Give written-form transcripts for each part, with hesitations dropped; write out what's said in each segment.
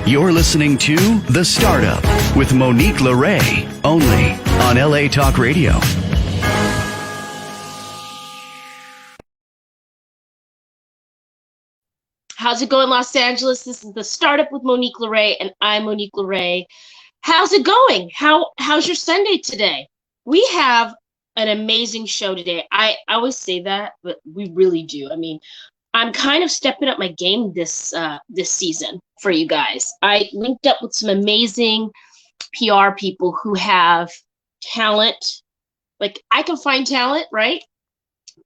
You're listening to The Startup with Monique LeRae, only on LA Talk Radio. How's it going, Los Angeles? This is The Startup with Monique LeRae, and I'm Monique LeRae. How's it going? How's your Sunday today? We have an amazing show today. I always say that, but we really do. I mean, I'm kind of stepping up my game this season for you guys. I linked up with some amazing PR people who have talent. Like, I can find talent, right?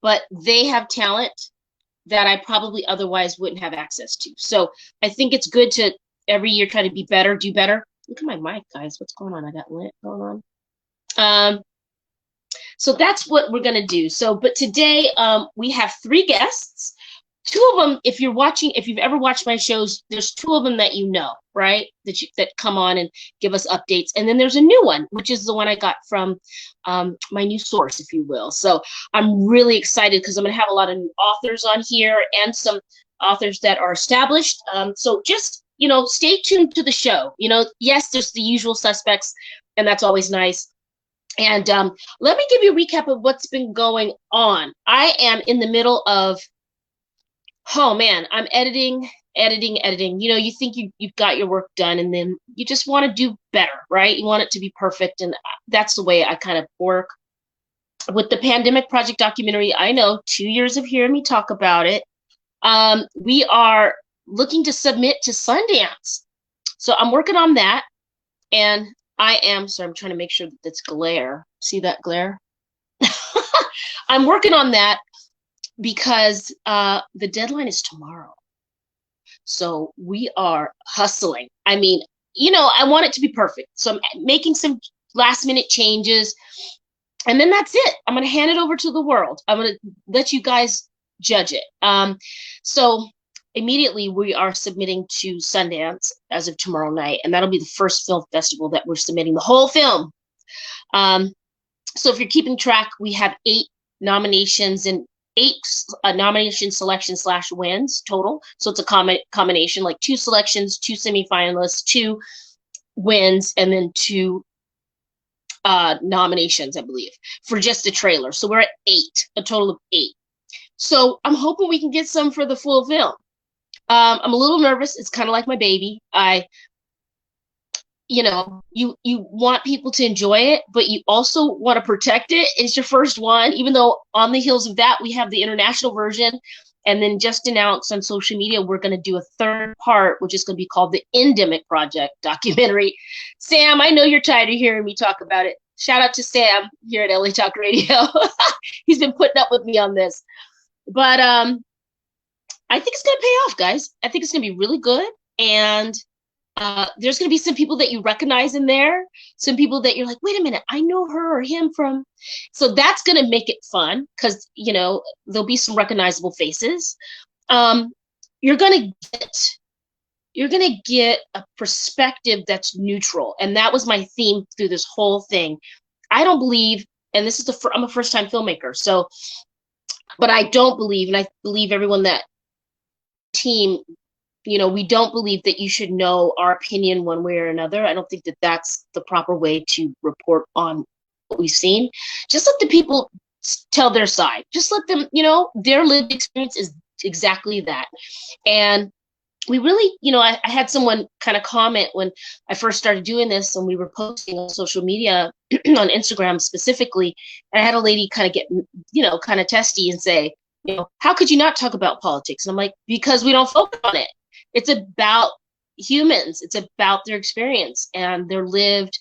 But they have talent that I probably otherwise wouldn't have access to. So I think it's good to every year try to be better, do better. Look at my mic, guys. What's going on? I got lit going on. So that's what we're going to do. But today we have 3 guests. 2 of them, if you've ever watched my shows, there's 2 of them that you know, right? That come on and give us updates. And then there's a new one, which is the one I got from my new source, if you will. So I'm really excited because I'm going to have a lot of new authors on here and some authors that are established. So just, stay tuned to the show. Yes, there's the usual suspects, and that's always nice. And let me give you a recap of what's been going on. I am in the middle of, oh man, I'm editing. You think you've got your work done, and then you just want to do better, right? You want it to be perfect. And that's the way I kind of work. With the Pandemic Project documentary, I know 2 years of hearing me talk about it. We are looking to submit to Sundance. So I'm working on that. And I'm trying to make sure that it's glare. See that glare? I'm working on that because the deadline is tomorrow. So we are hustling. I mean, I want it to be perfect. So I'm making some last minute changes, and then that's it. I'm going to hand it over to the world. I'm going to let you guys judge it. So immediately we are submitting to Sundance as of tomorrow night, and that'll be the first film festival that we're submitting the whole film. So if you're keeping track, we have 8 nominations and 8 nomination selections / wins total. So it's a combination, like 2 selections, 2 semifinalists, 2 wins, and then 2 nominations, I believe, for just the trailer. So we're at 8, a total of 8. So I'm hoping we can get some for the full film. I'm a little nervous. It's kind of like my baby. You want people to enjoy it, but you also want to protect it. It's your first one, even though on the heels of that, we have the international version. And then just announced on social media, we're going to do a 3rd part, which is going to be called the Endemic Project documentary. Sam, I know you're tired of hearing me talk about it. Shout out to Sam here at LA Talk Radio. He's been putting up with me on this. But I think it's going to pay off, guys. I think it's going to be really good. And there's going to be some people that you recognize in there, some people that you're like, wait a minute, I know her or him from. So that's going to make it fun because, there'll be some recognizable faces. You're going to get a perspective that's neutral. And that was my theme through this whole thing. I don't believe, and this is I'm a first-time filmmaker. So, but I don't believe, and I believe everyone that team, we don't believe that you should know our opinion one way or another. I don't think that that's the proper way to report on what we've seen. Just let the people tell their side. Just let them, their lived experience is exactly that. And we really, I had someone kind of comment when I first started doing this, and we were posting on social media, on Instagram specifically, and I had a lady kind of get, kind of testy and say, how could you not talk about politics? And I'm like, because we don't focus on it. It's about humans. It's about their experience and their lived,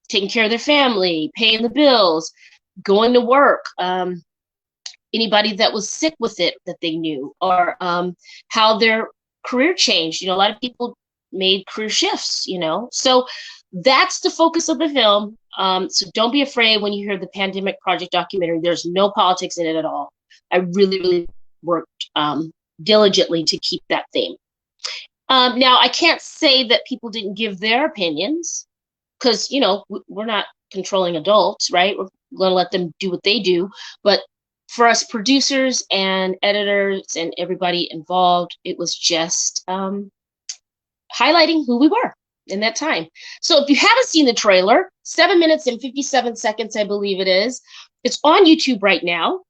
taking care of their family, paying the bills, going to work, anybody that was sick with it that they knew, or how their career changed. A lot of people made career shifts, So that's the focus of the film. So don't be afraid when you hear the Pandemic Project documentary. There's no politics in it at all. I really, really worked diligently to keep that theme. Now, I can't say that people didn't give their opinions because, we're not controlling adults, right? We're going to let them do what they do. But for us producers and editors and everybody involved, it was just highlighting who we were in that time. So if you haven't seen the trailer, 7 minutes and 57 seconds, I believe it is, it's on YouTube right now.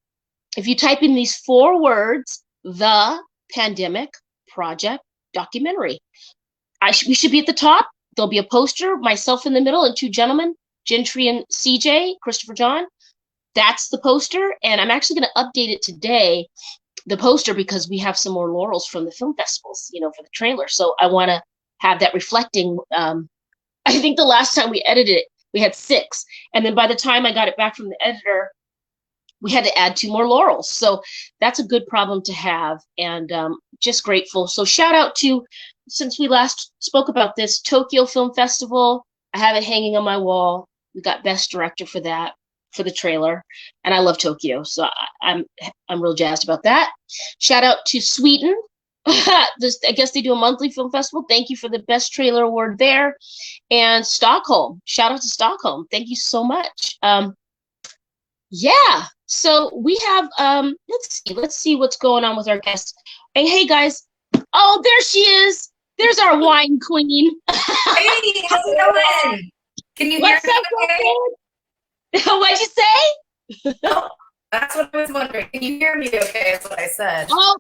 If you type in these 4 words, The Pandemic Project Documentary, we should be at the top. There'll be a poster, myself in the middle, and 2 gentlemen, Gentry and CJ, Christopher John. That's the poster, and I'm actually going to update it today, the poster, because we have some more laurels from the film festivals, for the trailer. So I want to have that reflecting. I think the last time we edited it, we had 6, and then by the time I got it back from the editor, we had to add 2 more laurels. So that's a good problem to have, and just grateful. So shout out to, since we last spoke about this, Tokyo Film Festival. I have it hanging on my wall. We got Best Director for that, for the trailer, and I love Tokyo, so I'm real jazzed about that. Shout out to Sweden. I guess they do a monthly film festival. Thank you for the Best Trailer Award there. And Stockholm. Shout out to Stockholm. Thank you so much. Yeah. So we have let's see what's going on with our guests. Hey guys. Oh, there she is. There's our wine queen. Hey, how's it going? Can you hear What's me? up, What'd you say? Oh, that's what I was wondering. Can you hear me okay? That's what I said. Oh,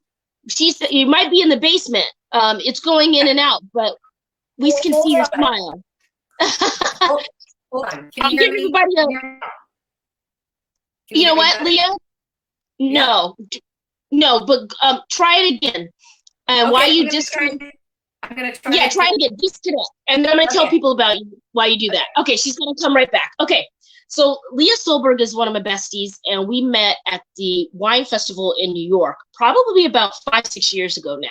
she said you might be in the basement. It's going in and out, but we can see your smile. Hold on. I'll give everybody a. You know what, Leah? No, but try it again. And why you disconnect? I'm gonna try. Yeah, try it again. Disconnect, and then I'm gonna tell people about why you do that. Okay, she's gonna come right back. Okay, so Leah Solberg is one of my besties, and we met at the wine festival in New York, probably about 5-6 years ago now.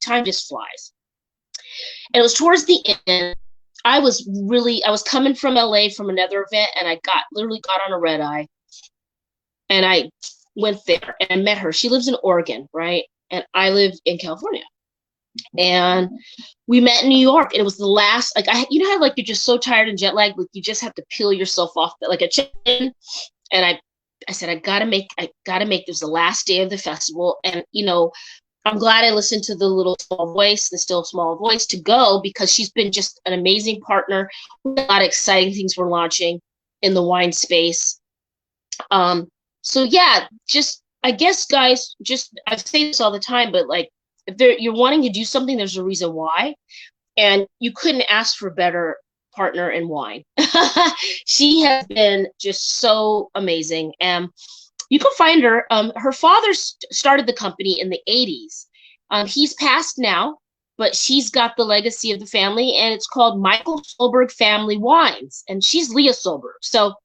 Time just flies. And it was towards the end. I was coming from LA from another event, and I literally got on a red eye, and I went there and I met her. She lives in Oregon, right? And I live in California. And we met in New York, and it was the last, like, you know how like you're just so tired and jet lagged, like you just have to peel yourself off like a chicken. And I said, I gotta make this was the last day of the festival. And I'm glad I listened to the still small voice to go, because she's been just an amazing partner. A lot of exciting things we're launching in the wine space. So yeah, I guess guys, I say this all the time, but like, if you're wanting to do something, there's a reason why, and you couldn't ask for a better partner in wine. She has been just so amazing, and you can find her. Her father started the company in the 80s. He's passed now, but she's got the legacy of the family, and it's called Michael Solberg Family Wines, and she's Leah Solberg. So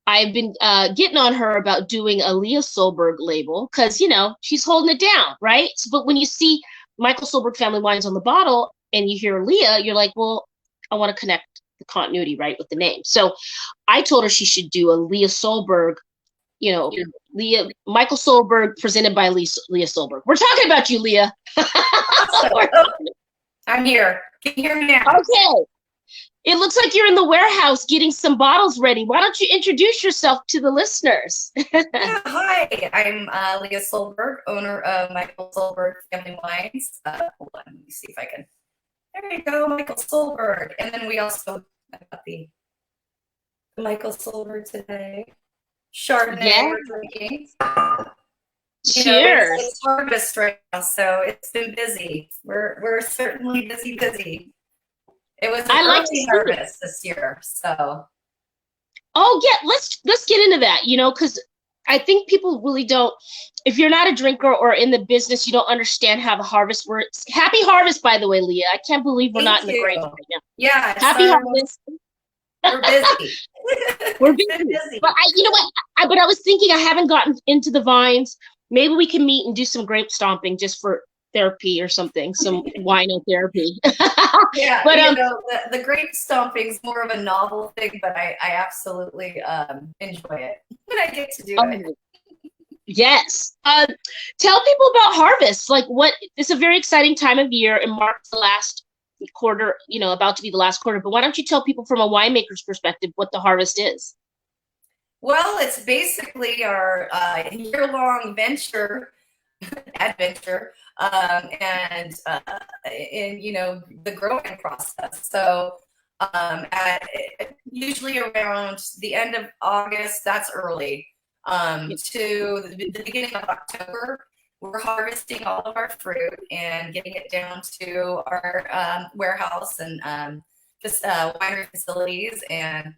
I've been getting on her about doing a Leah Solberg label, because, she's holding it down, right? But when you see Michael Solberg Family Wines on the bottle and you hear Leah, you're like, well, I want to connect the continuity, right, with the name. So I told her she should do a Leah Solberg, Michael Solberg presented by Leah Solberg. We're talking about you, Leah. I'm here. Can you hear me now? Okay. It looks like you're in the warehouse getting some bottles ready. Why don't you introduce yourself to the listeners? Hi, I'm Leah Solberg, owner of Michael Solberg Family Wines. Hold on, let me see if I can. There you go, Michael Solberg. And then we also got the Michael Solberg today. Chardonnay we're drinking. Cheers. It's harvest right now, so it's been busy. We're certainly busy. It was an early harvest this year, so. Oh yeah, let's get into that. Because I think people really don't. If you're not a drinker or in the business, you don't understand how the harvest works. Happy harvest, by the way, Leah. I can't believe we're not in the grapes right now. Yeah. Happy harvest. We're busy. We're busy. But you know what? But I was thinking I haven't gotten into the vines. Maybe we can meet and do some grape stomping just for therapy or something, some wino therapy. Yeah, but the grape stomping is more of a novel thing, but I absolutely enjoy it when I get to do it. Yes. Tell people about harvest. Like, it's a very exciting time of year, and marks the last quarter, about to be the last quarter. But why don't you tell people from a winemaker's perspective what the harvest is? Well, it's basically our year-long adventure and in, you know, the growing process. So usually around the end of August, that's early, to the beginning of October, we're harvesting all of our fruit and getting it down to our warehouse and winery facilities, and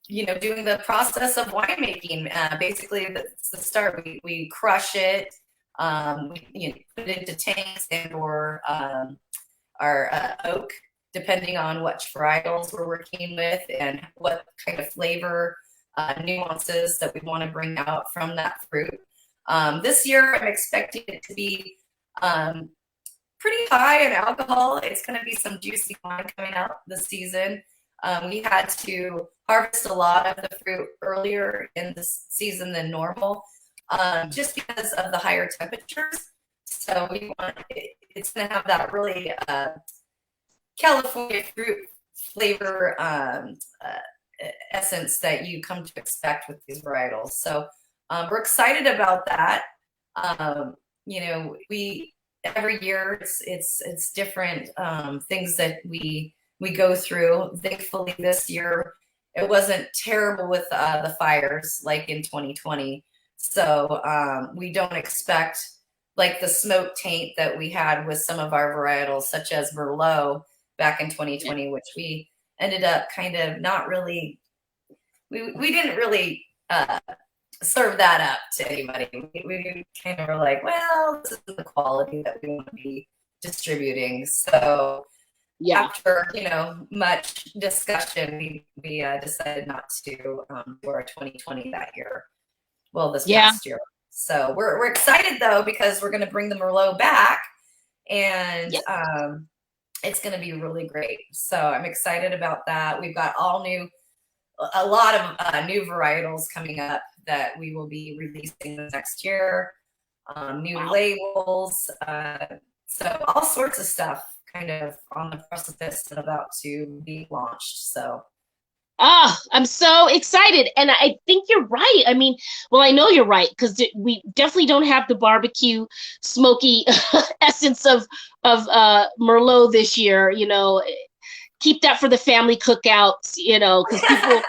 you know, doing the process of winemaking. Basically, that's the start. We crush it, you know, put it into tanks and or our oak, depending on which varietals we're working with and what kind of flavor nuances that we want to bring out from that fruit. This year, I'm expecting it to be pretty high in alcohol. It's going to be some juicy wine coming out this season. We had to harvest a lot of the fruit earlier in the season than normal, just because of the higher temperatures. So it's going to have that really California fruit flavor essence that you come to expect with these varietals. So we're excited about that. You know, every year it's different things that we go through. Thankfully, this year it wasn't terrible with the fires like in 2020. So we don't expect like the smoke taint that we had with some of our varietals, such as Merlot back in 2020, which we ended up kind of not really, we didn't really serve that up to anybody. We kind of were like, well, this is the quality that we want to be distributing. So yeah, after, you know, much discussion, we decided not to do our 2020 that year. Well, this past year. So we're excited though, because we're going to bring the Merlot back, and it's going to be really great. So I'm excited about that. We've got a lot of new varietals coming up that we will be releasing next year. New labels. So all sorts of stuff kind of on the precipice and about to be launched. So I'm so excited. And I think you're right. I mean, well, I know you're right, because we definitely don't have the barbecue smoky essence of Merlot this year. You know, keep that for the family cookouts, you know, because people,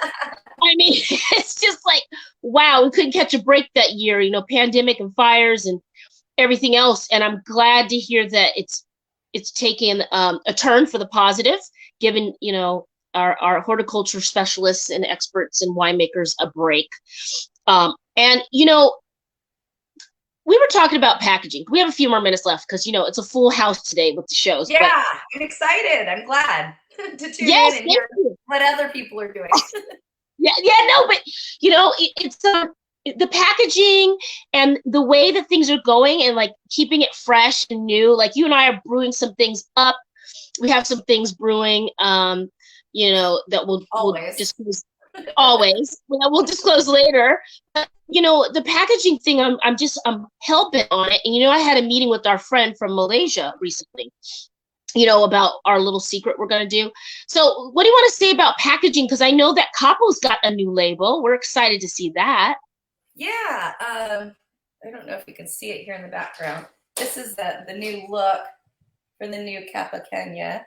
I mean, it's just like, wow, we couldn't catch a break that year, you know, pandemic and fires and everything else. And I'm glad to hear that it's taken a turn for the positive, given, you know, our horticulture specialists and experts and winemakers a break. And, you know, we were talking about packaging. We have a few more minutes left because, you know, it's a full house today with the shows. Yeah, but I'm excited. I'm glad to tune in and hear what other people are doing. No, but, you know, it's the packaging and the way that things are going and like keeping it fresh and new. Like you and I are brewing some things up. We have some things brewing, you know, that we'll disclose always. We'll disclose later. But, you know, the packaging thing, I'm hell bent on it. And, you know, I had a meeting with our friend from Malaysia recently, you know, about our little secret we're going to do. So what do you want to say about packaging? Because I know that Capo's got a new label. We're excited to see that. Yeah. I don't know if you can see it here in the background. This is the new look for the new Capa Kenya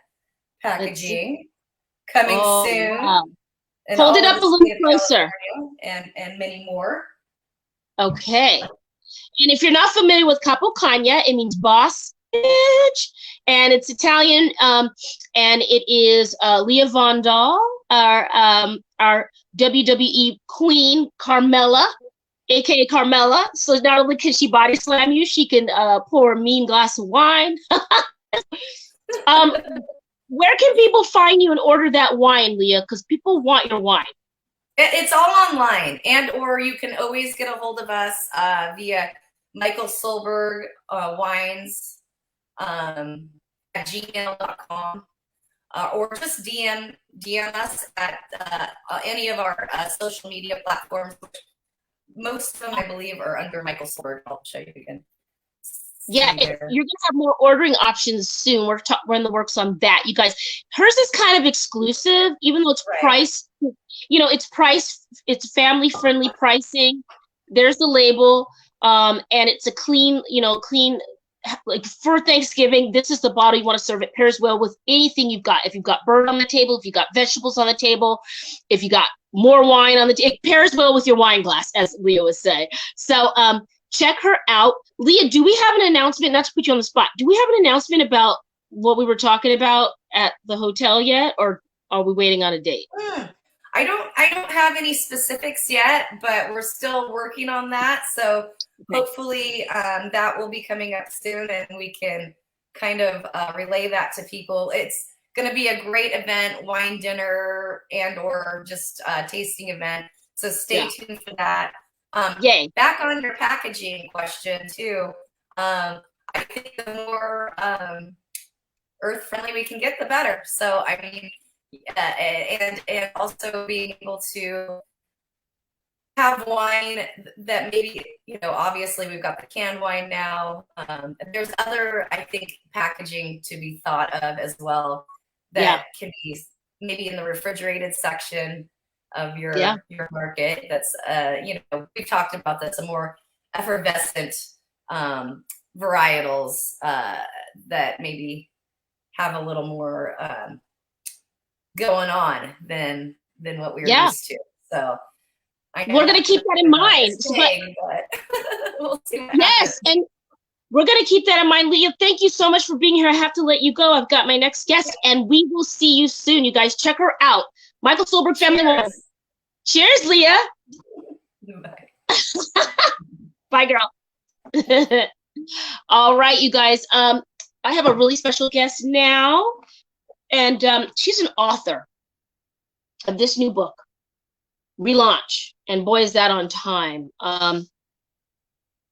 packaging coming soon. Wow. Hold it up a little closer. And many more. Okay. And if you're not familiar with Capo Kanya, it means boss bitch. And it's Italian. And it is Leah Vandal, our WWE queen, Carmella, aka Carmella. So not only can she body slam you, she can pour a mean glass of wine. Where can people find you and order that wine, Leah? Because people want your wine. It's all online, and or you can always get a hold of us via Michael Solberg Wines at gmail.com, or just DM us at any of our social media platforms. Most of them, I believe, are under Michael Solberg. I'll show you again. Yeah, you're gonna have more ordering options soon. We're in the works on that, you guys. Hers is kind of exclusive, even though it's priced. You know, it's family friendly pricing. There's the label. And it's a clean, clean, like for Thanksgiving, this is the bottle you want to serve. It pairs well with anything you've got. If you've got bird on the table, if you've got vegetables on the table, if you got more wine on the table, it pairs well with your wine glass, as Leah would say. So check her out. Leah, do we have an announcement? Not to put you on the spot. Do we have an announcement about what we were talking about at the hotel yet, or are we waiting on a date? I don't have any specifics yet, but we're still working on that. So hopefully that will be coming up soon, and we can kind of relay that to people. It's going to be a great event, wine dinner and or just a tasting event. So stay tuned for that. Yay. Back on your packaging question too. I think the more earth friendly we can get, the better. So I mean, and also being able to have wine that maybe, obviously we've got the canned wine now. There's other, I think, packaging to be thought of as well that can be maybe in the refrigerated section of your market. That's, we've talked about this, a more effervescent varietals that maybe have a little more going on than what we were used to. So we're going to keep that in mind. But we'll see what happens. And we're going to keep that in mind. Leah, thank you so much for being here. I have to let you go. I've got my next guest, and we will see you soon. You guys check her out. Michael Solberg Family Wine. Cheers, Leah. Bye. Bye, girl. All right, you guys. I have a really special guest now, and she's an author of this new book, Relaunch. And boy, is that on time.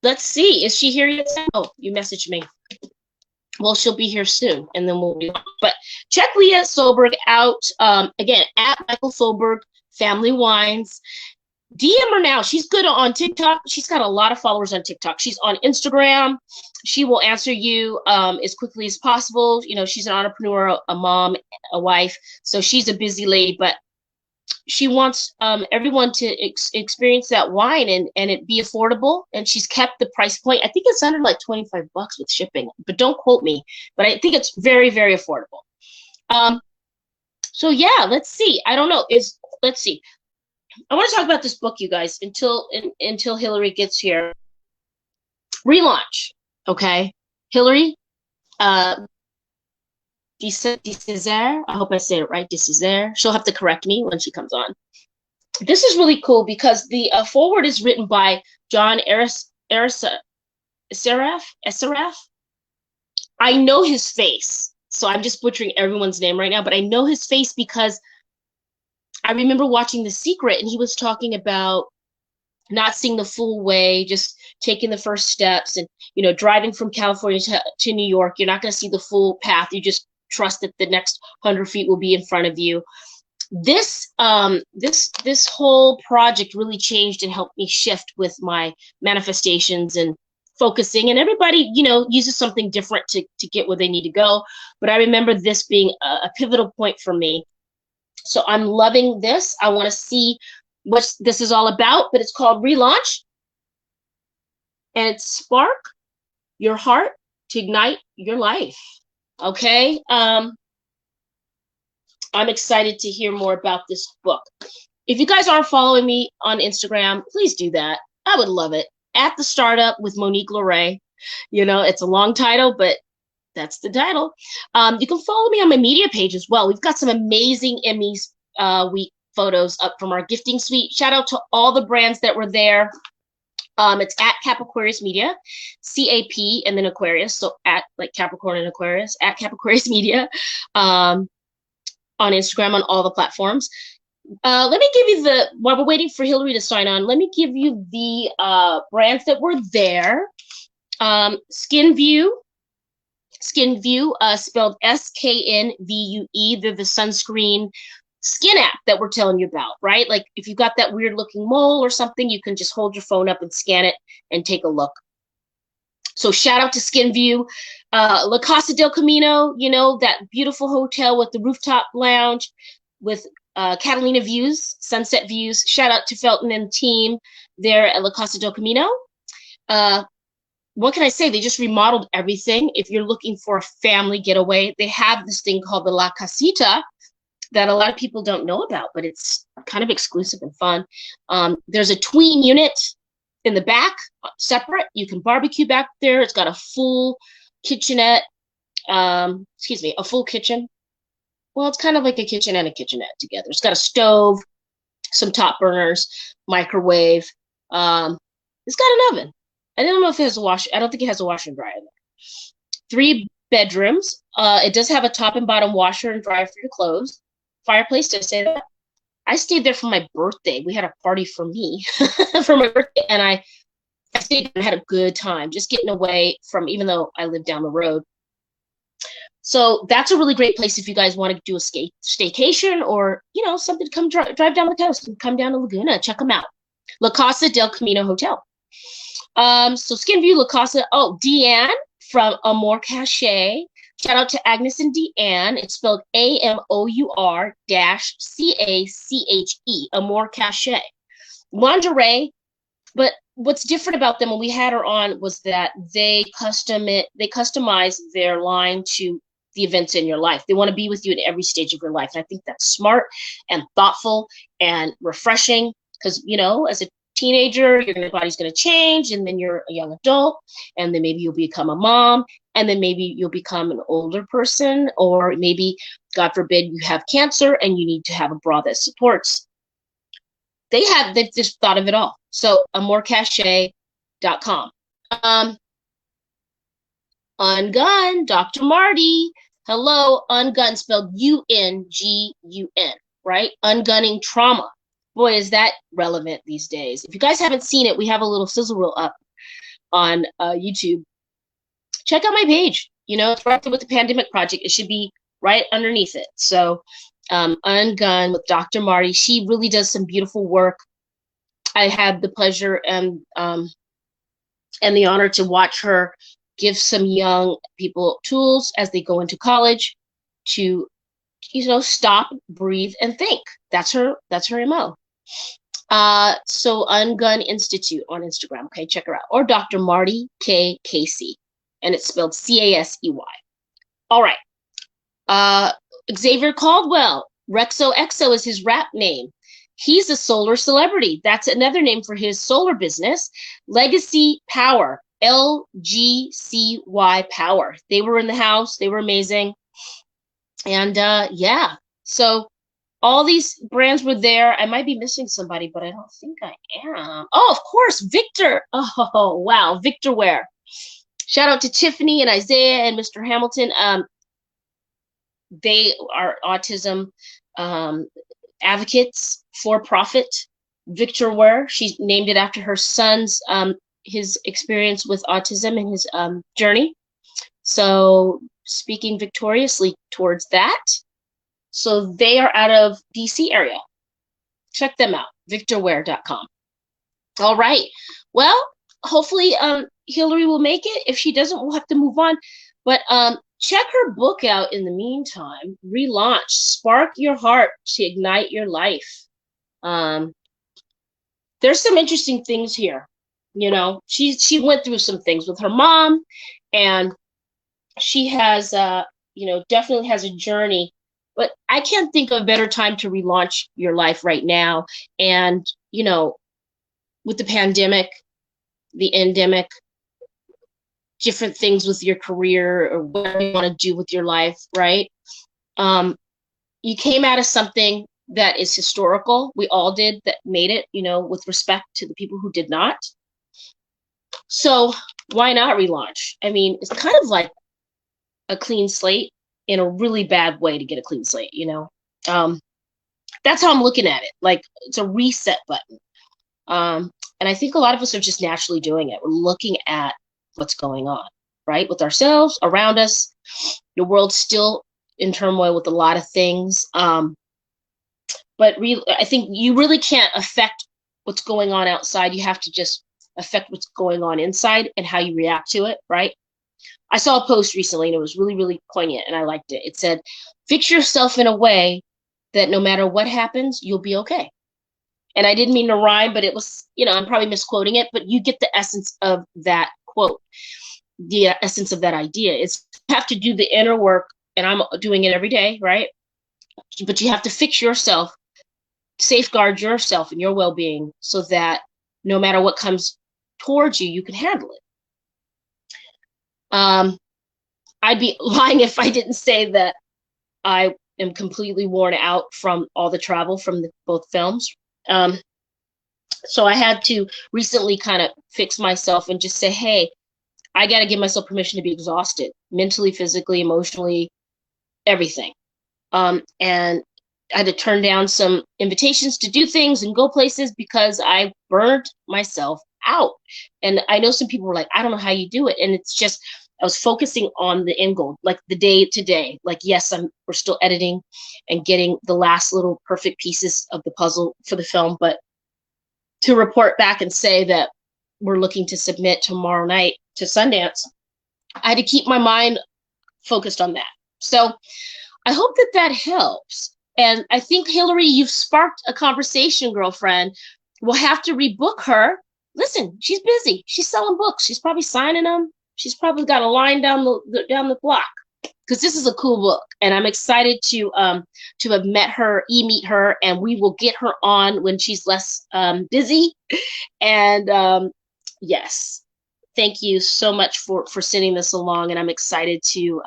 Let's see. Is she here yet? Oh, you messaged me. Well, she'll be here soon, and then we'll be on. But check Leah Solberg out, again, at Michael Solberg Family Wines. DM her now. She's good on TikTok. She's got a lot of followers on TikTok. She's on Instagram. She will answer you as quickly as possible. She's an entrepreneur, a mom, a wife. So she's a busy lady, but she wants everyone to experience that wine and it be affordable. And she's kept the price point. I think it's under like $25 with shipping, but don't quote me. But I think it's very, very affordable. So yeah, let's see. I don't know. Let's see. I want to talk about this book, you guys, until Hillary gets here. Relaunch, okay? Hillary, Desizère, I hope I said it right, Desizère. She'll have to correct me when she comes on. This is really cool because the foreword is written by John Assaraf. I know his face, so I'm just butchering everyone's name right now, but I know his face because I remember watching The Secret, and he was talking about not seeing the full way, just taking the first steps, and driving from California to New York. You're not going to see the full path. You just trust that the next 100 feet will be in front of you. This whole project really changed and helped me shift with my manifestations and focusing. And everybody, uses something different to get where they need to go. But I remember this being a pivotal point for me. So I'm loving this. I want to see what this is all about, but it's called Relaunch. And it's spark your heart to ignite your life. Okay. I'm excited to hear more about this book. If you guys aren't following me on Instagram, please do that. I would love it. At the Startup with Monique LeRae. It's a long title, but that's the title. You can follow me on my media page as well. We've got some amazing Emmys week photos up from our gifting suite. Shout out to all the brands that were there. It's at Cap Aquarius Media, CAP and then Aquarius. So at like Capricorn and Aquarius, at Cap Aquarius Media, on Instagram, on all the platforms. Let me give you while we're waiting for Hillary to sign on, let me give you the brands that were there. SkinVue, spelled SKNVUE. They're the sunscreen skin app that we're telling you about, right? Like if you've got that weird looking mole or something, you can just hold your phone up and scan it and take a look. So shout out to SkinVue. La Casa del Camino, that beautiful hotel with the rooftop lounge with Catalina views, sunset views. Shout out to Felton and team there at La Casa del Camino. what can I say? They just remodeled everything. If you're looking for a family getaway, they have this thing called the La Casita that a lot of people don't know about, but it's kind of exclusive and fun. There's a tween unit in the back, separate. You can barbecue back there. It's got a full kitchenette. A full kitchen. Well, it's kind of like a kitchen and a kitchenette together. It's got a stove, some top burners, microwave. It's got an oven. I don't know if it has a washer. I don't think it has a washer and dryer in there. 3 bedrooms. It does have a top and bottom washer and dryer for your clothes. Fireplace, did I say that? I stayed there for my birthday. We had a party for me for my birthday, and I stayed and had a good time just getting away from, even though I live down the road. So that's a really great place if you guys want to do a staycation or, something to come drive down the coast and come down to Laguna. Check them out. La Casa del Camino Hotel. So Skinview, La Casa. Oh, Deanne from Amour Cache. Shout out to Agnes and Deanne. It's spelled AMOUR-CACHE. Amour Cache. Lingerie. But what's different about them when we had her on was that they customize their line to the events in your life. They want to be with you at every stage of your life. And I think that's smart and thoughtful and refreshing because, as a teenager, your body's going to change, and then you're a young adult, and then maybe you'll become a mom, and then maybe you'll become an older person, or maybe, God forbid, you have cancer and you need to have a bra that supports. They've just thought of it all. So amourcache.com. Ungun, Dr. Marty. Hello, Ungun, spelled UNGUN, right? Ungunning trauma. Boy, is that relevant these days. If you guys haven't seen it, we have a little sizzle reel up on YouTube. Check out my page. It's right there with the Pandemic Project. It should be right underneath it. So Ungun with Dr. Marty. She really does some beautiful work. I had the pleasure and the honor to watch her give some young people tools as they go into college to, stop, breathe, and think. That's her MO. So Ungun Institute on Instagram. Okay, check her out. Or Dr. Marty K. Casey. And it's spelled Casey. All right. Xavier Caldwell. Rexo Exo is his rap name. He's a solar celebrity. That's another name for his solar business. Legacy Power. LGCY Power. They were in the house. They were amazing. And yeah. So all these brands were there. I might be missing somebody, but I don't think I am. Oh, of course, Victor. Oh, wow. Victor Wear. Shout out to Tiffany and Isaiah and Mr. Hamilton. They are autism advocates for profit. Victor Wear, she named it after her son's his experience with autism and his journey. So speaking victoriously towards that. So they are out of DC area. Check them out, victorwear.com. All right. Well, hopefully Hillary will make it. If she doesn't, we'll have to move on. But check her book out in the meantime. Relaunch, Spark Your Heart to Ignite Your Life. There's some interesting things here. She went through some things with her mom, and she has, definitely has a journey. But I can't think of a better time to relaunch your life right now. And, with the pandemic, the endemic, different things with your career or what you want to do with your life, right? You came out of something that is historical. We all did that made it, with respect to the people who did not. So why not relaunch? I mean, it's kind of like a clean slate in a really bad way to get a clean slate, That's how I'm looking at it. Like it's a reset button. And I think a lot of us are just naturally doing it. We're looking at what's going on, right? With ourselves, around us. The world's still in turmoil with a lot of things. But I think you really can't affect what's going on outside. You have to just affect what's going on inside and how you react to it, right? I saw a post recently and it was really, really poignant and I liked it. It said, fix yourself in a way that no matter what happens, you'll be okay. And I didn't mean to rhyme, but it was, I'm probably misquoting it, but you get the essence of that quote, the essence of that idea. It's you have to do the inner work, and I'm doing it every day, right? But you have to fix yourself, safeguard yourself and your well-being so that no matter what comes towards you, you can handle it. I'd be lying if I didn't say that I am completely worn out from all the travel from both films. So I had to recently kind of fix myself and just say, hey, I got to give myself permission to be exhausted, mentally, physically, emotionally, everything. And I had to turn down some invitations to do things and go places because I burned myself out. And I know some people were like, I don't know how you do it. And it's just, I was focusing on the end goal, like the day to day. Like, yes, we're still editing and getting the last little perfect pieces of the puzzle for the film, but to report back and say that we're looking to submit tomorrow night to Sundance, I had to keep my mind focused on that. So I hope that helps. And I think, Hillary, you've sparked a conversation, girlfriend. We'll have to rebook her. Listen, she's busy. She's selling books. She's probably signing them. She's probably got a line down the block, because this is a cool book, and I'm excited to have meet her, and we will get her on when she's less busy. And yes, thank you so much for sending this along, and I'm excited to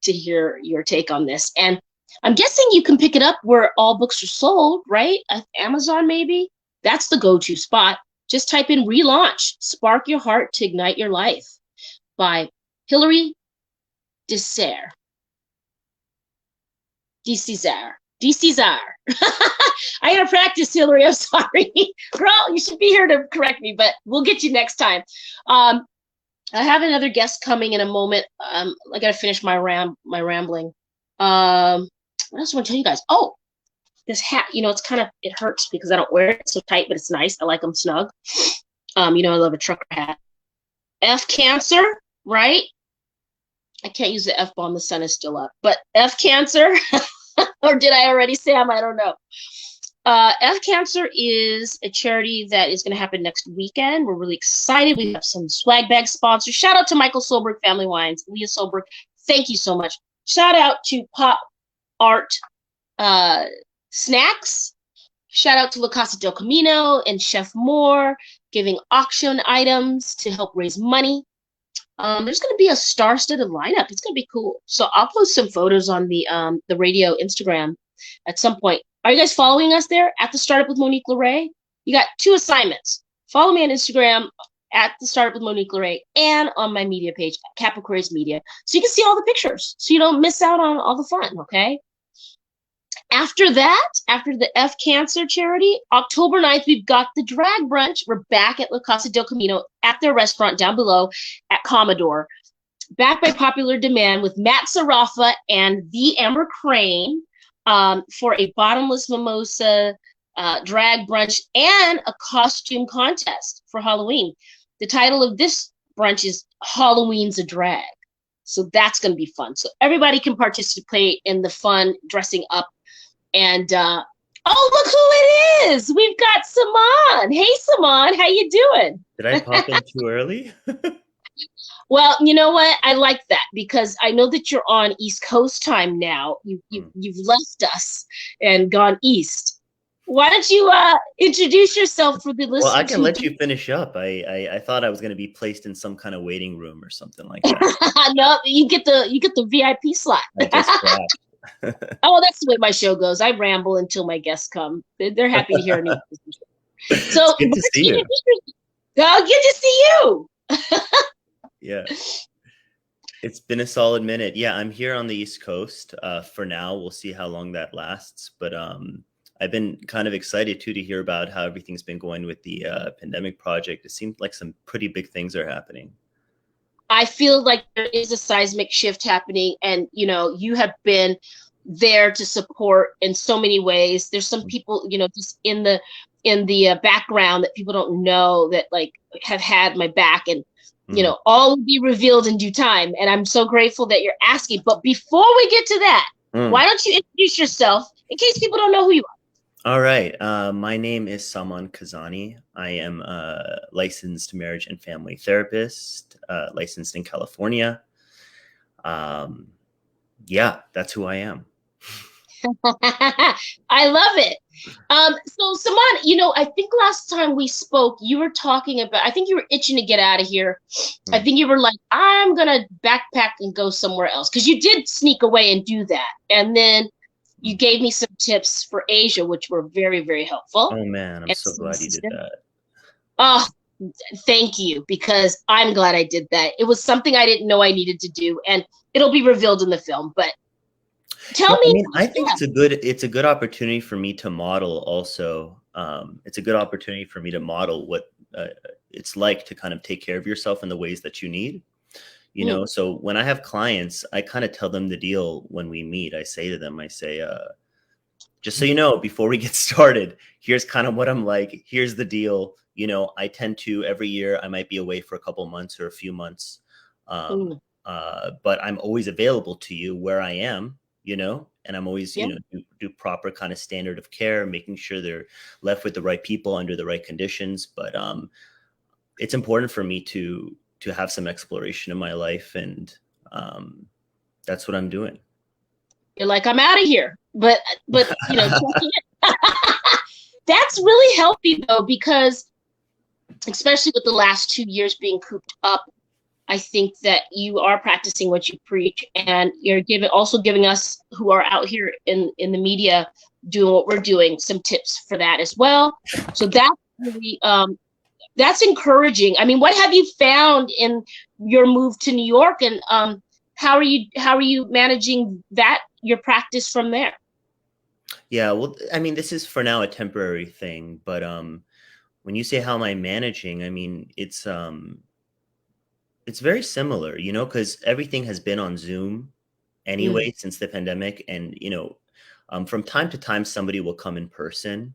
hear your take on this. And I'm guessing you can pick it up where all books are sold, right? Amazon, maybe. That's the go-to spot. Just type in "relaunch, spark your heart to ignite your life" by Hillary DeCesar. I gotta practice, Hillary. I'm sorry. Girl, you should be here to correct me, but we'll get you next time. I have another guest coming in a moment. I gotta finish my rambling. What else do I want to tell you guys? Oh, this hat, it hurts because I don't wear it so tight, but it's nice. I like them snug. I love a trucker hat. F Cancer, right? I can't use the F bomb. The sun is still up. But F Cancer, or did I already say them? I don't know. F Cancer is a charity that is going to happen next weekend. We're really excited. We have some swag bag sponsors. Shout out to Michael Solberg Family Wines. Leah Solberg, thank you so much. Shout out to Pop Art Snacks. Shout out to La Casa del Camino and Chef Moore, giving auction items to help raise money. There's going to be a star-studded lineup. It's going to be cool. So I'll post some photos on the radio Instagram at some point. Are you guys following us there at The Startup with Monique LeRae? You got 2 assignments. Follow me on Instagram at The Startup with Monique LeRae and on my media page, Capricorns Media, so you can see all the pictures so you don't miss out on all the fun, okay? After that, after the F Cancer charity, October 9th, we've got the drag brunch. We're back at La Casa del Camino at their restaurant down below at Commodore. Back by popular demand with Matt Sarafa and the Amber Crane for a bottomless mimosa drag brunch and a costume contest for Halloween. The title of this brunch is Halloween's a Drag. So that's going to be fun. So everybody can participate in the fun dressing up. And oh, look who it is! We've got Saman. Hey, Saman, how you doing? Did I pop in too early? Well, you know what? I like that because I know that you're on East Coast time now. You've left us and gone east. Why don't you introduce yourself for the listeners? Well, I can let you finish up. I thought I was going to be placed in some kind of waiting room or something like that. No, you get the VIP slot. I just grabbed. Oh, that's the way my show goes. I ramble until my guests come. They're happy to hear me. So good to see you. Oh, good to see you. Yeah. It's been a solid minute. Yeah, I'm here on the East Coast for now. We'll see how long that lasts. But I've been kind of excited, too, to hear about how everything's been going with the pandemic project. It seems like some pretty big things are happening. I feel like there is a seismic shift happening, and you have been there to support in so many ways. There's some people, just in the background that people don't know that like have had my back, and all will be revealed in due time. And I'm so grateful that you're asking. But before we get to that, why don't you introduce yourself in case people don't know who you are? All right. My name is Salman Kazani. I am a licensed marriage and family therapist, licensed in California. Um, yeah, that's who I am. I love it. So Saman, I think last time we spoke, you were talking about, I think you were itching to get out of here. I Hmm. think you were like, I'm gonna backpack and go somewhere else. Because you did sneak away and do that. And then you gave me some tips for Asia, which were very, very helpful. Oh man, I'm And so some glad you did assistance. that. Oh, thank you, because I'm glad I did that. It was something I didn't know I needed to do, and it'll be revealed in the film. But Yeah, tell I me, mean, I think yeah. it's a good opportunity for me to model also. It's a good opportunity for me to model what it's like to kind of take care of yourself in the ways that you need. Mm, So when I have clients, I kind of tell them the deal when we meet. I say to them, just so you know, before we get started, here's kind of what I'm like. Here's the deal. I tend to every year I might be away for a couple months or a few months. Um, mm, but I'm always available to you where I am, and I'm always, yeah. do proper kind of standard of care, making sure they're left with the right people under the right conditions. But it's important for me to have some exploration in my life, and um, that's what I'm doing. You're like, I'm out of here. But checking it. That's really healthy though, because especially with the last 2 years being cooped up, I think that you are practicing what you preach, and you're giving us who are out here in the media doing what we're doing some tips for that as well. So that's encouraging. I mean, what have you found in your move to New York, and how are you managing that your practice from there? Yeah, well, I mean, this is for now a temporary thing, but when you say how am I managing, I mean, it's very similar, because everything has been on Zoom Mm, anyway since the pandemic, and from time to time somebody will come in person,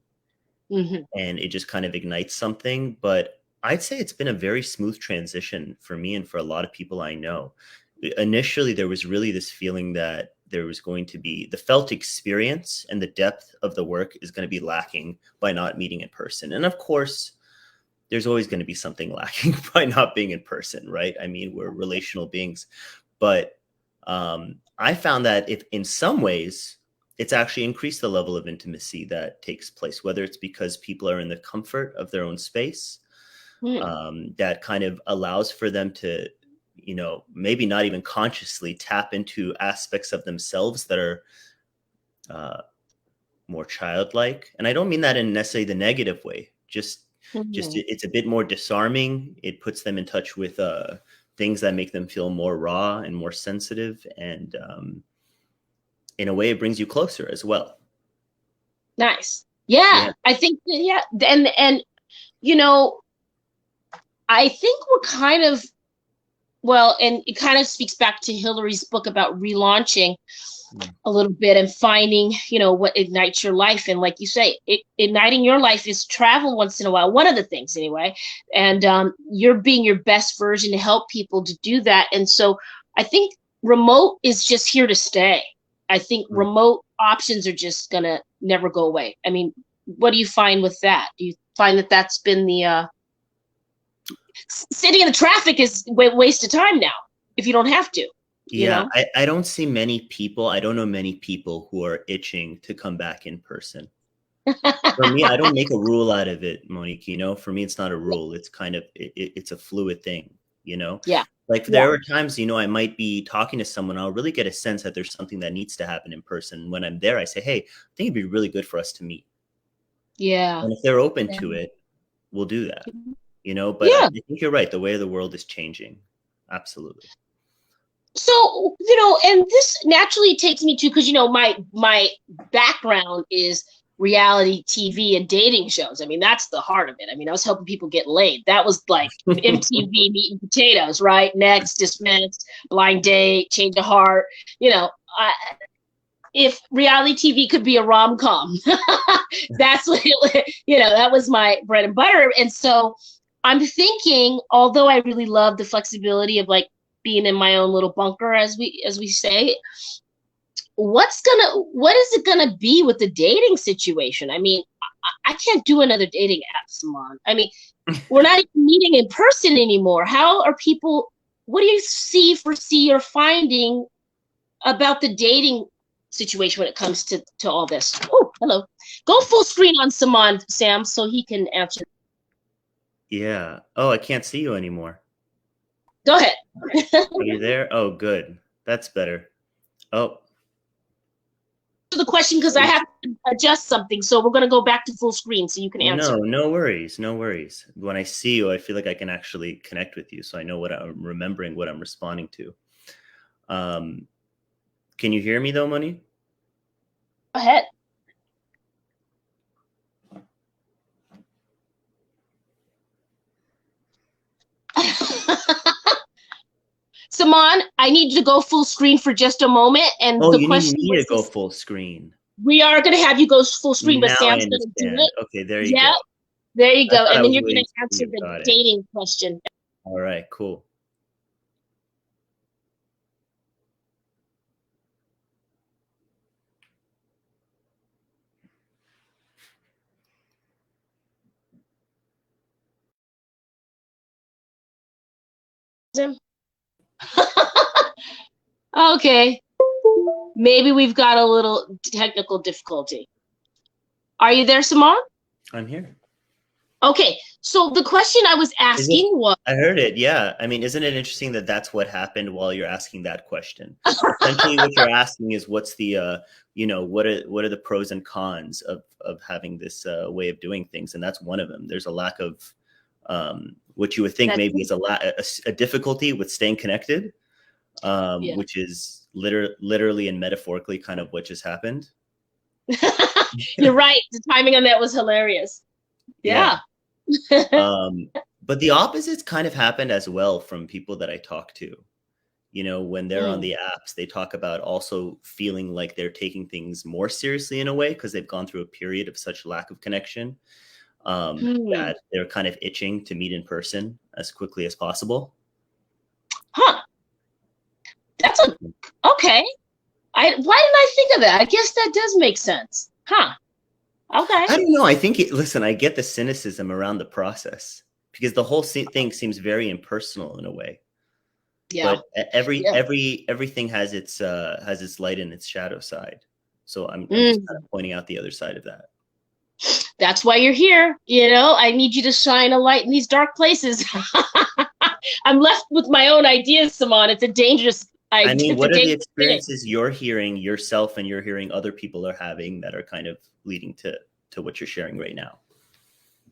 hmm and it just kind of ignites something. But I'd say it's been a very smooth transition for me and for a lot of people I know. Initially, there was really this feeling that there was going to be the felt experience and the depth of the work is going to be lacking by not meeting in person. And of course, there's always going to be something lacking by not being in person, right? I mean, we're relational beings. But I found that if in some ways it's actually increased the level of intimacy that takes place, whether it's because people are in the comfort of their own space, that kind of allows for them to, maybe not even consciously tap into aspects of themselves that are uh, more childlike. And I don't mean that in necessarily the negative way. Just hmm it's a bit more disarming. It puts them in touch with things that make them feel more raw and more sensitive, and in a way, it brings you closer as well. Nice. Yeah, Yeah. I think yeah, and you know, I think we're kind of well, and it kind of speaks back to Hillary's book about relaunching Mm. a little bit and finding, what ignites your life. And like you say, igniting your life is travel once in a while. One of the things, anyway. And you're being your best version to help people to do that. And so I think remote is just here to stay. I think Mm. remote options are just gonna never go away. I mean, what do you find with that? Do you find that that's been the sitting in the traffic is waste of time now if you don't have to, you Yeah, know? I don't see many people. I don't know many people who are itching to come back in person. For me, I don't make a rule out of it, Monique. For me, it's not a rule. It's kind of it's a fluid thing. Yeah, Like yeah, there are times, I might be talking to someone. I'll really get a sense that there's something that needs to happen in person. When I'm there, I say, "Hey, I think it'd be really good for us to meet." yeah, And if they're open yeah. to it, we'll do that. But I Yeah. think you're right. The way the world is changing, absolutely. So, and this naturally takes me to, because my background is reality TV and dating shows. I mean, that's the heart of it. I mean, I was helping people get laid. That was like MTV meat and potatoes, right? Next, dismissed, blind date, change of heart. You know, I, if reality TV could be a rom com, that's what that was my bread and butter. And so I'm thinking, although I really love the flexibility of like being in my own little bunker, as we say, what is it gonna be with the dating situation? I mean, I can't do another dating app, Simon. I mean, we're not even meeting in person anymore. How are people? What do you foresee, or finding about the dating situation when it comes to all this? Oh, hello. Go full screen on Simon, Sam, so he can answer. Yeah. Oh, I can't see you anymore. Go ahead. Are you there? Oh, good. That's better. Oh, The question, because I have to adjust something, so we're gonna go back to full screen so you can answer. no worries. No worries. When I see you, I feel like I can actually connect with you, so I know what I'm remembering, what I'm responding to. Can you hear me though, Monique? Go ahead. Simon, I need you to go full screen for just a moment. And Oh, the you need question me to go was, full screen. we are going to have you go full screen, but Now I Sam's going to do understand. it. Okay, there you Yeah, go. there you I go. thought I And then was you're going waiting to for answer you. the Got it. dating question. All right, cool. Okay. Maybe we've got a little technical difficulty. Are you there, Simon? I'm here. Okay. So the question I was Is it? asking was, I heard it. Yeah. I mean, isn't it interesting that that's what happened while you're asking that question? Essentially, what you're asking is, what's the, what are the pros and cons of having this way of doing things? And that's one of them. There's a lack of what you would think maybe is a difficulty with staying connected, yeah. which is literally and metaphorically kind of what just happened. You're right. The timing on that was hilarious. Yeah. But the opposites kind of happened as well from people that I talk to. When they're on the apps, they talk about also feeling like they're taking things more seriously in a way because they've gone through a period of such lack of connection that they're kind of itching to meet in person as quickly as possible. Huh. That's okay. Why didn't I think of that? I guess that does make sense. Huh. Okay. I don't know. I think listen, I get the cynicism around the process because the whole thing seems very impersonal in a way. Yeah. But everything has its light and its shadow side. So I'm just kind of pointing out the other side of that. That's why you're here. I need you to shine a light in these dark places. I'm left with my own ideas, Simon. It's a dangerous idea. I mean, what are the experiences you're hearing yourself and you're hearing other people are having that are kind of leading to what you're sharing right now?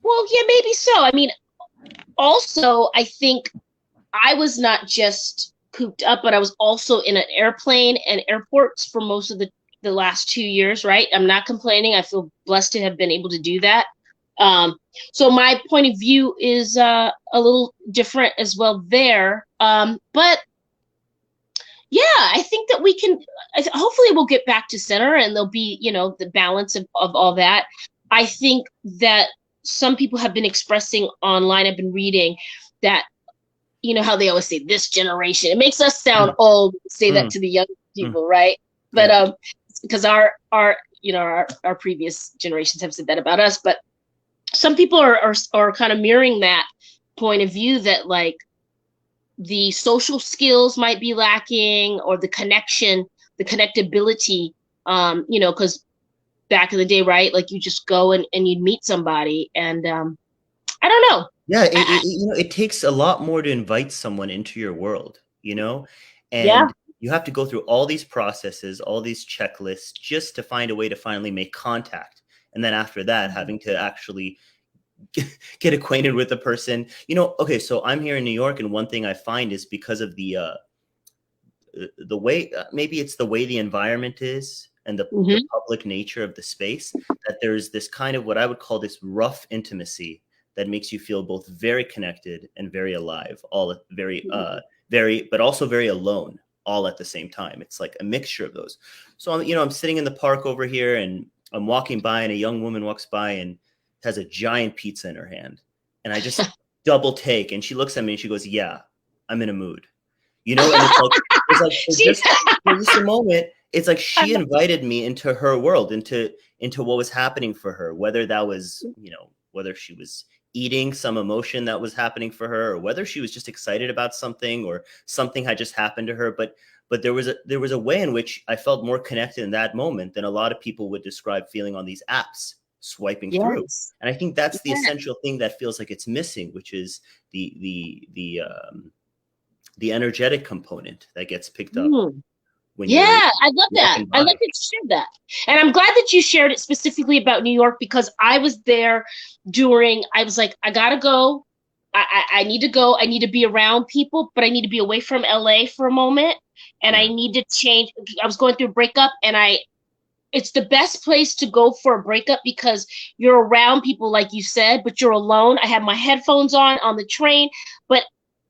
Well, yeah, maybe so. I mean, also, I think I was not just cooped up, but I was also in an airplane and airports for most of the last 2 years, right? I'm not complaining. I feel blessed to have been able to do that. So my point of view is a little different as well there. But yeah, I think that we can, hopefully we'll get back to center and there'll be, the balance of all that. I think that some people have been expressing online, I've been reading that, how they always say this generation, it makes us sound old, say that to the young people, right? But because our previous generations have said that about us, but some people are kind of mirroring that point of view that like the social skills might be lacking or the connectability, because back in the day, right? Like you just go and you'd meet somebody and I don't know. Yeah, it takes a lot more to invite someone into your world, and you have to go through all these processes, all these checklists just to find a way to finally make contact. And then after that, having to actually get acquainted with the person, okay, so I'm here in New York. And one thing I find is because of the way, maybe it's the way the environment is and the public nature of the space, that there's this kind of what I would call this rough intimacy that makes you feel both very connected and very alive, all very, but also very alone, all at the same time. It's like a mixture of those. So, I'm sitting in the park over here and I'm walking by and a young woman walks by and has a giant pizza in her hand. And I just double take and she looks at me and she goes, yeah, I'm in a mood. And it's like, for just a moment, it's like she invited me into her world, into what was happening for her, whether that was, whether she was eating some emotion that was happening for her, or whether she was just excited about something, or something had just happened to her. But there was a way in which I felt more connected in that moment than a lot of people would describe feeling on these apps, swiping through. Yes. And I think that's the Yeah. essential thing that feels like it's missing, which is the energetic component that gets picked up when you're Yeah, I love that. walking I love by. that you shared that. And I'm glad that you shared it specifically about New York, because I was there I was like, I gotta go. I need to go. I need to be around people, but I need to be away from LA for a moment. And I Yeah. need to change. I was going through a breakup, and it's the best place to go for a breakup because you're around people, like you said, but you're alone. I had my headphones on the train, but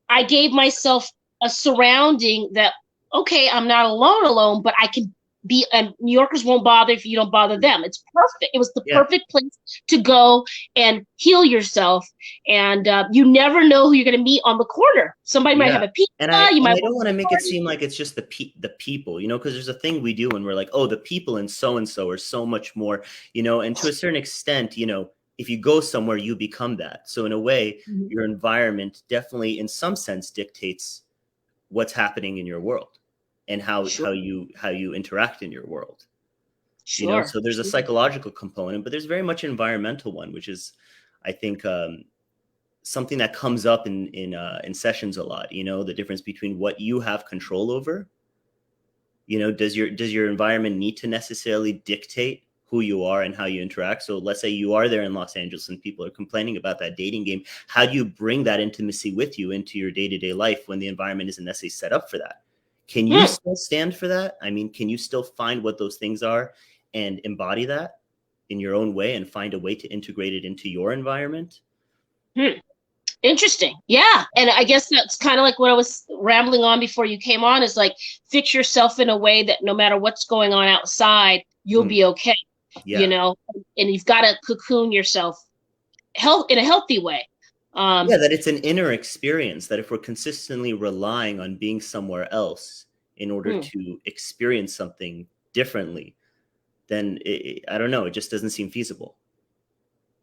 I gave myself a surrounding that, okay, I'm not alone, but I can be, and New Yorkers won't bother if you don't bother them. It's perfect. It was the Yeah. perfect place to go and heal yourself. And you never know who you're going to meet on the corner. Somebody might have a pizza. And I You might don't want to make it party. seem like it's just the people, because there's a thing we do when we're like, oh, the people in so and so are so much more, and to a certain extent, if you go somewhere, you become that. So in a way, your environment definitely, in some sense, dictates what's happening in your world and how you interact in your world. Sure. So there's a psychological component, but there's very much an environmental one, which is, I think, something that comes up in sessions a lot. The difference between what you have control over. Does your environment need to necessarily dictate who you are and how you interact? So let's say you are there in Los Angeles and people are complaining about that dating game. How do you bring that intimacy with you into your day-to-day life when the environment isn't necessarily set up for that? Can you still stand for that? I mean, can you still find what those things are and embody that in your own way and find a way to integrate it into your environment? Interesting. Yeah. And I guess that's kind of like what I was rambling on before you came on, is like, fix yourself in a way that no matter what's going on outside, you'll be okay. Yeah. And you've got to cocoon yourself in a healthy way. That it's an inner experience, that if we're consistently relying on being somewhere else in order to experience something differently, then I don't know, it just doesn't seem feasible.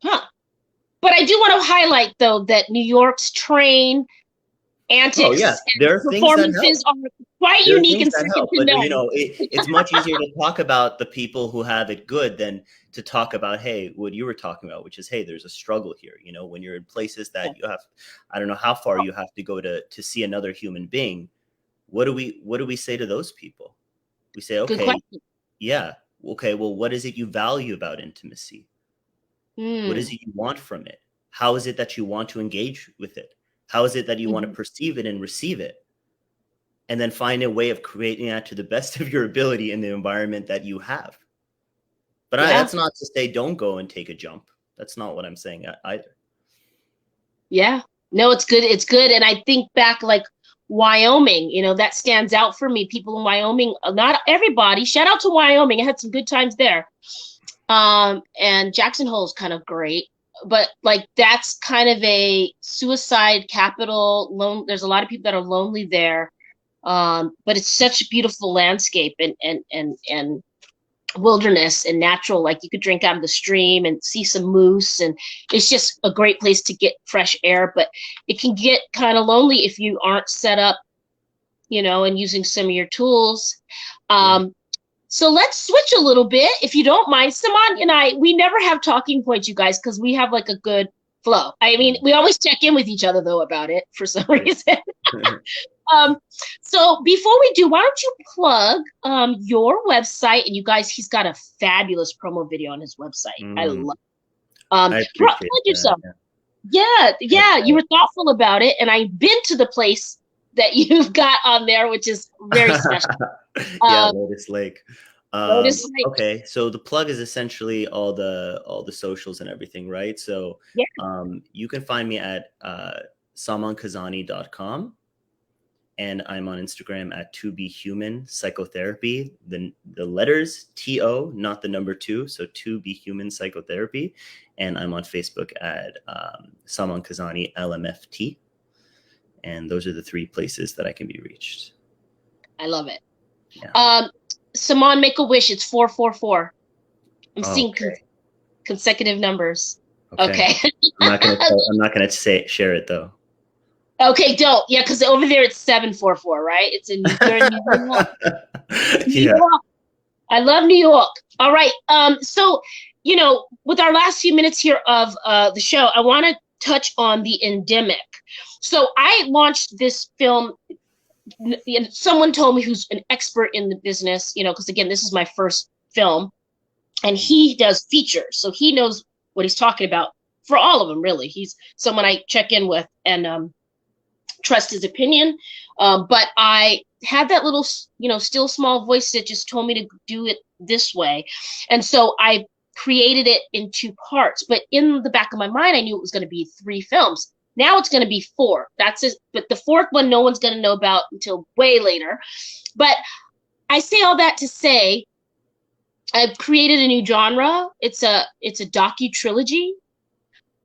But I do want to highlight, though, that New York's train antics and performances are quite unique and second to none. It's much easier to talk about the people who have it good than to talk about, hey, what you were talking about, which is, hey, there's a struggle here. When you're in places that you have, I don't know how far you have to go to see another human being. What do we say to those people? We say, okay, well, what is it you value about intimacy? What is it you want from it? How is it that you want to engage with it? How is it that you want to perceive it and receive it? And then find a way of creating that to the best of your ability in the environment that you have. But that's not to say don't go and take a jump. That's not what I'm saying either. Yeah. No, it's good. It's good. And I think back, like, Wyoming, that stands out for me. People in Wyoming, not everybody. Shout out to Wyoming. I had some good times there. And Jackson Hole is kind of great, but like, that's kind of a suicide capital. There's a lot of people that are lonely there. But it's such a beautiful landscape and wilderness and natural. Like, you could drink out of the stream and see some moose, and it's just a great place to get fresh air. But it can get kind of lonely if you aren't set up, and using some of your tools. So let's switch a little bit, if you don't mind. Saman and I, we never have talking points, you guys, because we have like a good flow. I mean, we always check in with each other, though, about it for some reason. So before we do, why don't you plug your website? And you guys, he's got a fabulous promo video on his website. I love it. Plug yourself. Yeah, you were thoughtful about it. And I've been to the place that you've got on there, which is very special. Lotus Lake. Lotus Lake. Okay, so the plug is essentially all the socials and everything, right? So you can find me at samankazani.com, and I'm on Instagram at To Be Human Psychotherapy. The letters TO, not the number 2, so To Be Human Psychotherapy. And I'm on Facebook at Saman Kazani LMFT. And those are the 3 places that I can be reached. I love it. Yeah. Simone, make a wish. It's 444. I'm seeing Okay. consecutive numbers. Okay. Okay. I'm not gonna share it though. Okay, don't. Yeah, because over there it's 744, right? You're in New York. New Yeah. York. I love New York. All right. So, with our last few minutes here of the show, I want to touch on the endemic. So I launched this film. Someone told me who's an expert in the business, because again, this is my first film, and he does features, so he knows what he's talking about for all of them. Really, he's someone I check in with and trust his opinion. But I had that little, still small voice that just told me to do it this way. And so I created it in 2 parts. But in the back of my mind, I knew it was going to be 3 films. Now it's going to be 4. That's it. But the 4th one, no one's going to know about until way later. But I say all that to say, I've created a new genre. It's a docu-trilogy.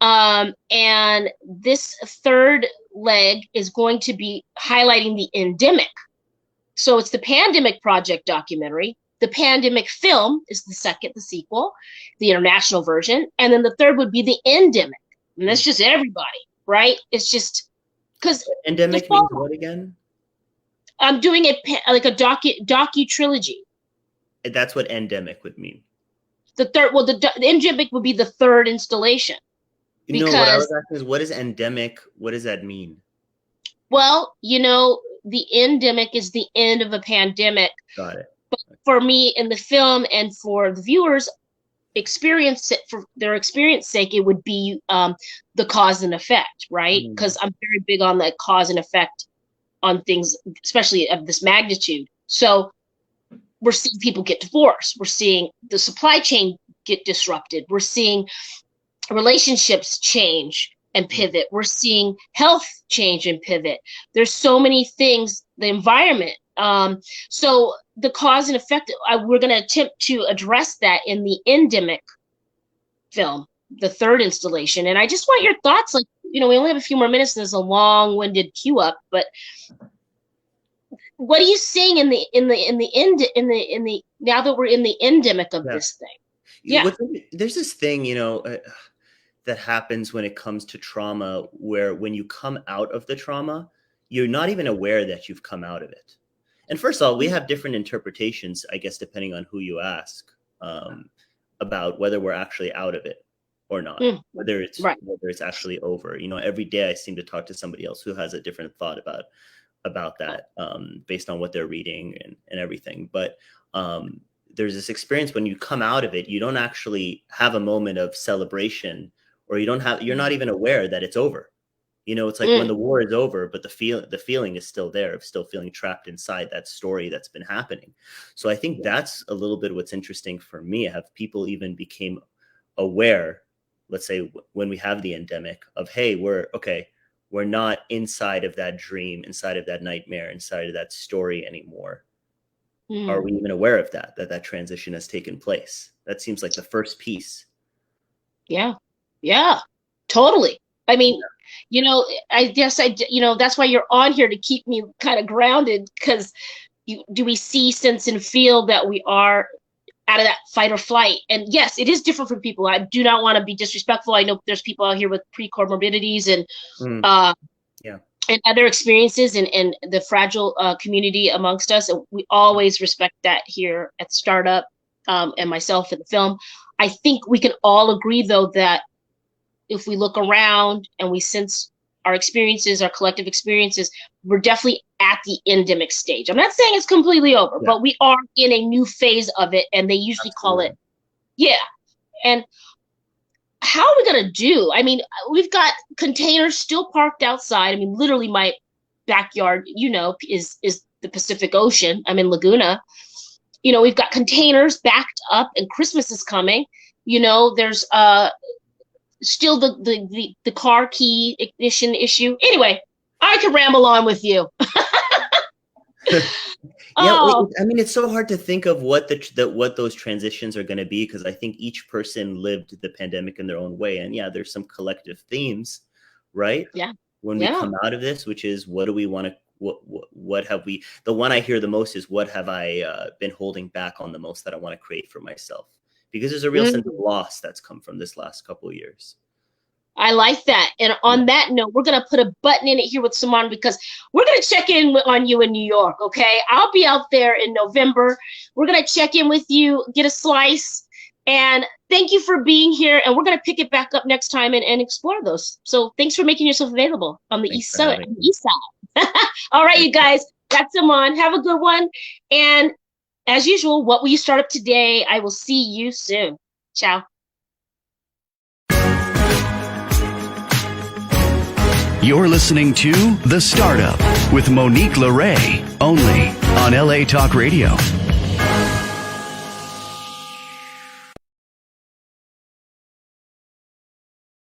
And this 3rd leg is going to be highlighting the endemic. So it's the Pandemic Project documentary. The Pandemic film is the sequel, the international version. And then the 3rd would be the endemic. And that's just everybody, right? It's just because Endemic means what again? I'm doing it like a docu-trilogy. That's what endemic would mean. The 3rd, well, the endemic would be the 3rd installation. What I was asking is, what is endemic? What does that mean? Well, the endemic is the end of a pandemic. Got it. But for me in the film and for the viewers' experience, for their experience sake, it would be the cause and effect, right? Because I'm very big on the cause and effect on things, especially of this magnitude. So we're seeing people get divorced. We're seeing the supply chain get disrupted. We're seeing relationships change and pivot. We're seeing health change and pivot. There's so many things, the environment. So the cause and effect, we're going to attempt to address that in the endemic film, the 3rd installation. And I just want your thoughts. Like, we only have a few more minutes. And there's a long-winded queue up, but what are you seeing in the now that we're in the endemic of this thing? Yeah. There's this thing, that happens when it comes to trauma, where when you come out of the trauma, you're not even aware that you've come out of it. And first of all, we have different interpretations, I guess, depending on who you ask, about whether we're actually out of it or not, whether it's actually over. Every day I seem to talk to somebody else who has a different thought about that, based on what they're reading and everything. But there's this experience when you come out of it, you don't actually have a moment of celebration, or you're not even aware that it's over. It's like when the war is over, but the feeling is still there, of still feeling trapped inside that story that's been happening. So I think that's a little bit what's interesting for me. Have people even became aware, let's say when we have the endemic, of, hey, we're not inside of that dream, inside of that nightmare, inside of that story anymore. Are we even aware of that transition has taken place? That seems like the first piece. Yeah, totally. I mean, I guess that's why you're on here, to keep me kind of grounded, because do we see, sense, and feel that we are out of that fight or flight? And yes, it is different for people. I do not want to be disrespectful. I know there's people out here with pre-comorbidities and and other experiences, and the fragile community amongst us. And we always respect that here at Startup, and myself in the film. I think we can all agree, though, that if we look around and we sense our experiences, our collective experiences, we're definitely at the endemic stage. I'm not saying it's completely over, but we are in a new phase of it, and they usually call it, And how are we going to do? I mean, we've got containers still parked outside. I mean, literally my backyard, is the Pacific Ocean. I'm in Laguna. We've got containers backed up, and Christmas is coming. There's still the car key ignition issue. Anyway, I could ramble on with you. I mean, it's so hard to think of what those transitions are going to be, because I think each person lived the pandemic in their own way, and there's some collective themes, right? Yeah. When we come out of this, which is, what do we want to what have we, the one I hear the most is, what have I been holding back on the most that I want to create for myself? Because there's a real sense of loss that's come from this last couple of years. I like that. And on that note, we're going to put a button in it here with Simon, because we're going to check in on you in New York. Okay. I'll be out there in November. We're going to check in with you, get a slice, and thank you for being here. And we're going to pick it back up next time and explore those. So thanks for making yourself available on the east side. All right, you guys, that's Simon. Have a good one. And as usual, what will you start up today? I will see you soon. Ciao. You're listening to The Startup with Monique LeRae, only on LA Talk Radio.